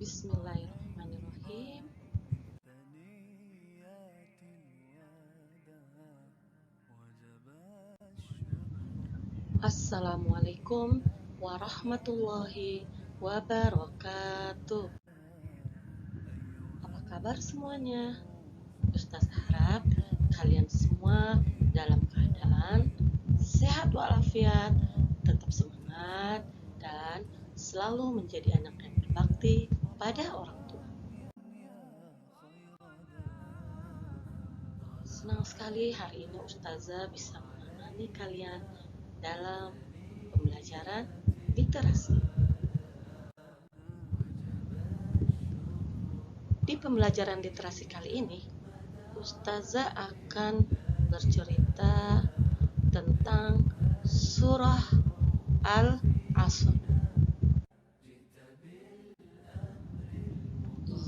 Bismillahirrahmanirrahim. Assalamualaikum warahmatullahi wabarakatuh. Apa kabar semuanya? Ustaz harap kalian semua dalam keadaan sehat walafiat, tetap semangat, dan selalu menjadi anak yang berbakti pada orang tua. Senang sekali hari ini Ustazah bisa menemani kalian dalam pembelajaran literasi. Di pembelajaran literasi kali ini, Ustazah akan bercerita tentang surah Al-Asr.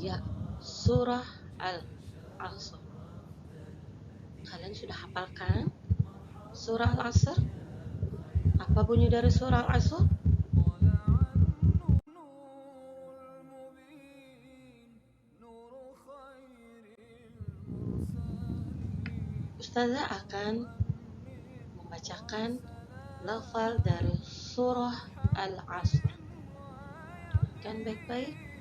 Iya, surah Al-Asr. Kalian sudah hafalkan surah Al-Asr? Apa bunyi dari surah Al-Asr? Ustazah akan membacakan lafal dari surah Al-Asr. Kan baik-baik?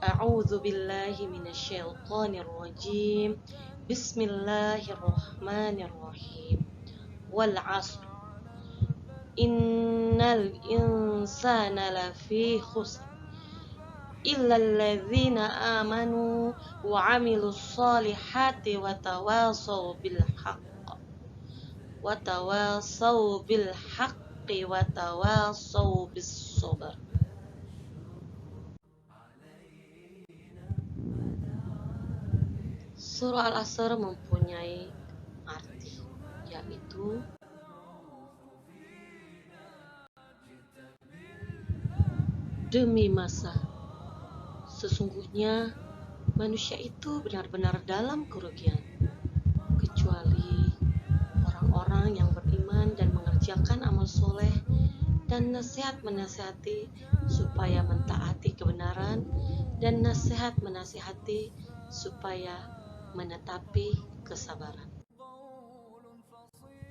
A'udzu billahi minasyaitonir rajim. Bismillahirrahmanirrahim. Wal 'asr. Innal insana lafi khusr. Illa alladzina amanu wa 'amilus solihati wa tawasaw bil haqq. Wa tawasaw bil haqqi wa tawasaw bis sabr. Surah Al-Asr mempunyai arti, yaitu demi masa. Sesungguhnya manusia itu benar-benar dalam kerugian, kecuali orang-orang yang beriman dan mengerjakan amal soleh dan nasihat menasihati supaya mentaati kebenaran dan nasihat menasihati supaya menetapi kesabaran.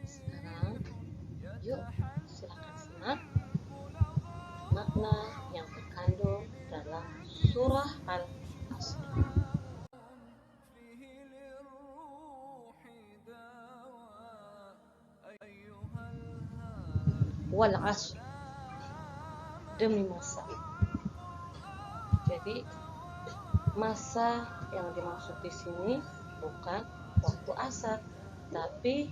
Sekarang, yuk silakan simak makna yang terkandung dalam surah Al-Asr. Wal 'asr, demi masa. Jadi masa yang dimaksud di sini bukan waktu asar, tapi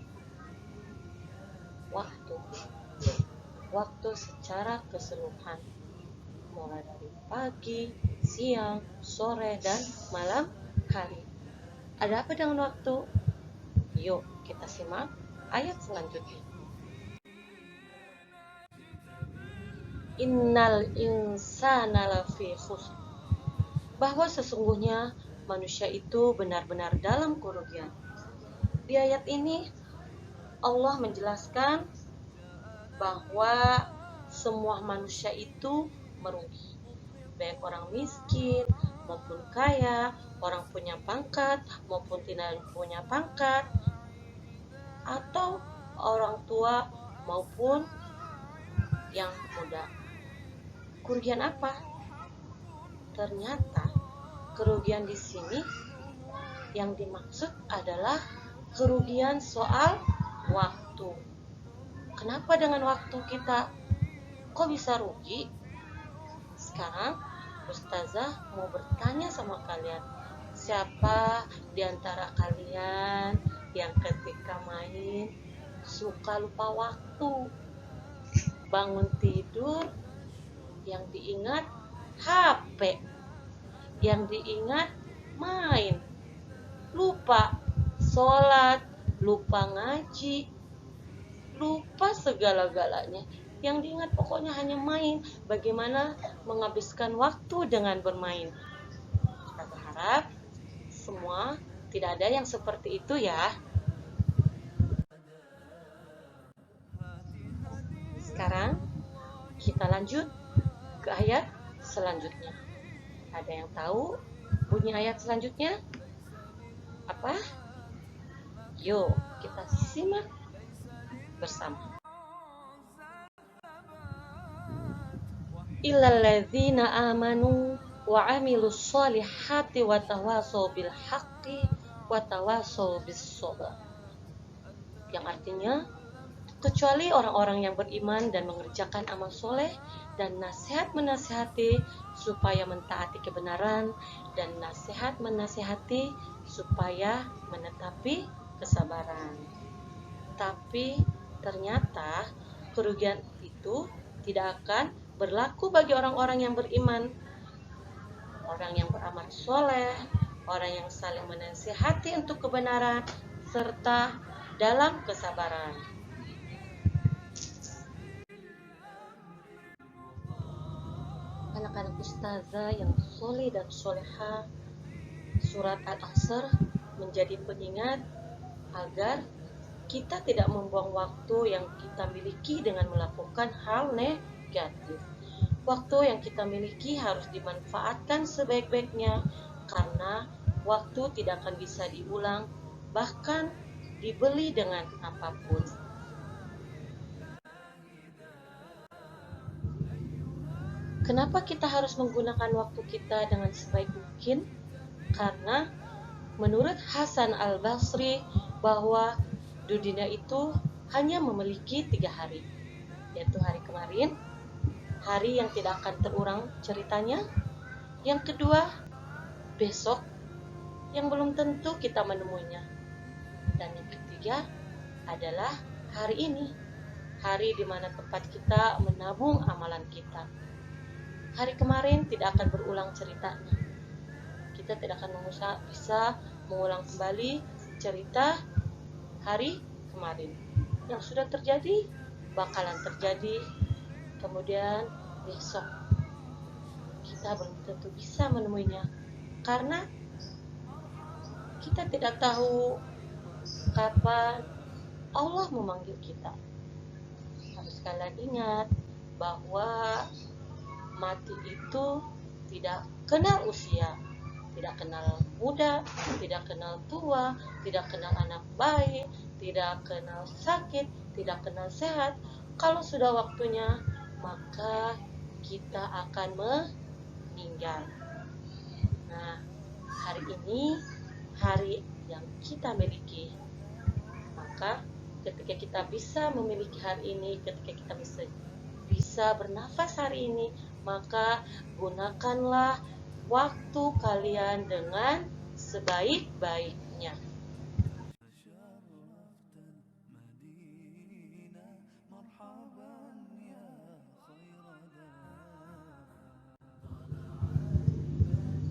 waktu secara keseluruhan, mulai dari pagi, siang, sore, dan malam hari. Ada apa dengan waktu? Yuk kita simak ayat selanjutnya. Innal insana lafi khusr. Bahwa sesungguhnya manusia itu benar-benar dalam kerugian. Di ayat ini Allah menjelaskan bahwa semua manusia itu merugi, baik orang miskin maupun kaya, orang punya pangkat maupun tidak punya pangkat, atau orang tua maupun yang muda. Kerugian apa? Ternyata kerugian di sini yang dimaksud adalah kerugian soal waktu. Kenapa dengan waktu kita kok bisa rugi? Sekarang Ustazah mau bertanya sama kalian, siapa di antara kalian yang ketika main suka lupa waktu? Bangun tidur yang diingat HP, yang diingat main, lupa sholat, lupa ngaji, lupa segala-galanya. Yang diingat pokoknya hanya main. Bagaimana menghabiskan waktu dengan bermain? Kita berharap semua tidak ada yang seperti itu ya. Sekarang kita lanjut ke ayat selanjutnya. Ada yang tahu bunyi ayat selanjutnya? Apa? Yuk, kita simak bersama. Illalladzina amanu wa amilus solihati wa tawasaw bil haqqi wa tawasaw bis sabr. Yang artinya, kecuali orang-orang yang beriman dan mengerjakan amal soleh dan nasihat menasihati supaya mentaati kebenaran dan nasihat menasihati supaya menetapi kesabaran. Tapi ternyata kerugian itu tidak akan berlaku bagi orang-orang yang beriman, orang yang beramal soleh, orang yang saling menasihati untuk kebenaran serta dalam kesabaran. Anak-anak ustazah yang soleh dan soleha, surat Al-Asr menjadi pengingat agar kita tidak membuang waktu yang kita miliki dengan melakukan hal negatif. Waktu yang kita miliki harus dimanfaatkan sebaik-baiknya, karena waktu tidak akan bisa diulang, bahkan dibeli dengan apapun. Kenapa kita harus menggunakan waktu kita dengan sebaik mungkin? Karena menurut Hasan Al-Basri bahwa dunia itu hanya memiliki 3 hari, yaitu hari kemarin, hari yang tidak akan terulang ceritanya, yang kedua besok yang belum tentu kita menemuinya, dan yang ketiga adalah hari ini, hari di mana tempat kita menabung amalan kita. Hari kemarin tidak akan berulang ceritanya. Kita tidak akan bisa mengulang kembali cerita hari kemarin. Yang sudah terjadi bakalan terjadi kemudian besok. Kita belum tentu bisa menemuinya, karena kita tidak tahu kapan Allah memanggil kita. Harus kalian ingat bahwa mati itu tidak kenal usia, tidak kenal muda, tidak kenal tua, tidak kenal anak bayi, tidak kenal sakit, tidak kenal sehat. Kalau sudah waktunya, maka kita akan meninggal. Nah, hari ini hari yang kita miliki. Maka ketika kita bisa memiliki hari ini, ketika kita bisa bernafas hari ini, maka gunakanlah waktu kalian dengan sebaik-baiknya.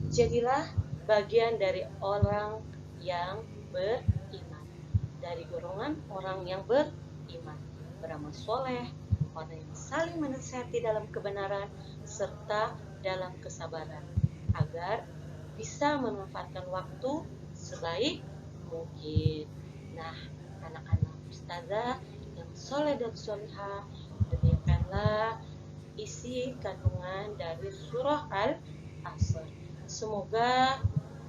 Jadilah bagian dari orang yang beriman, dari golongan orang yang beriman, beramal soleh, orang yang saling menasihati dalam kebenaran serta dalam kesabaran, agar bisa memanfaatkan waktu sebaik mungkin. Nah, anak-anak ustazah yang soleh dan soleha, demikianlah isi kandungan dari surah Al-Asr. Semoga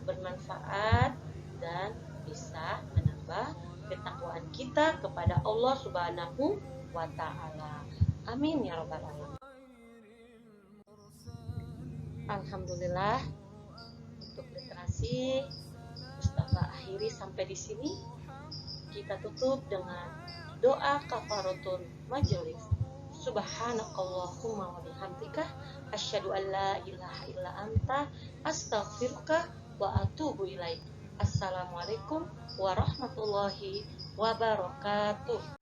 bermanfaat dan bisa menambah ketakwaan kita kepada Allah Subhanahu wa Ta'ala. Amin ya rabbal alamin. Alhamdulillah, untuk literasi Ustazah akhiri sampai di sini. Kita tutup dengan doa kafaratul majelis. Subhanakallahumma wa bihamdika asyhadu an la ilaha illa anta astaghfiruka wa atubu ilaik. Assalamualaikum warahmatullahi wabarakatuh.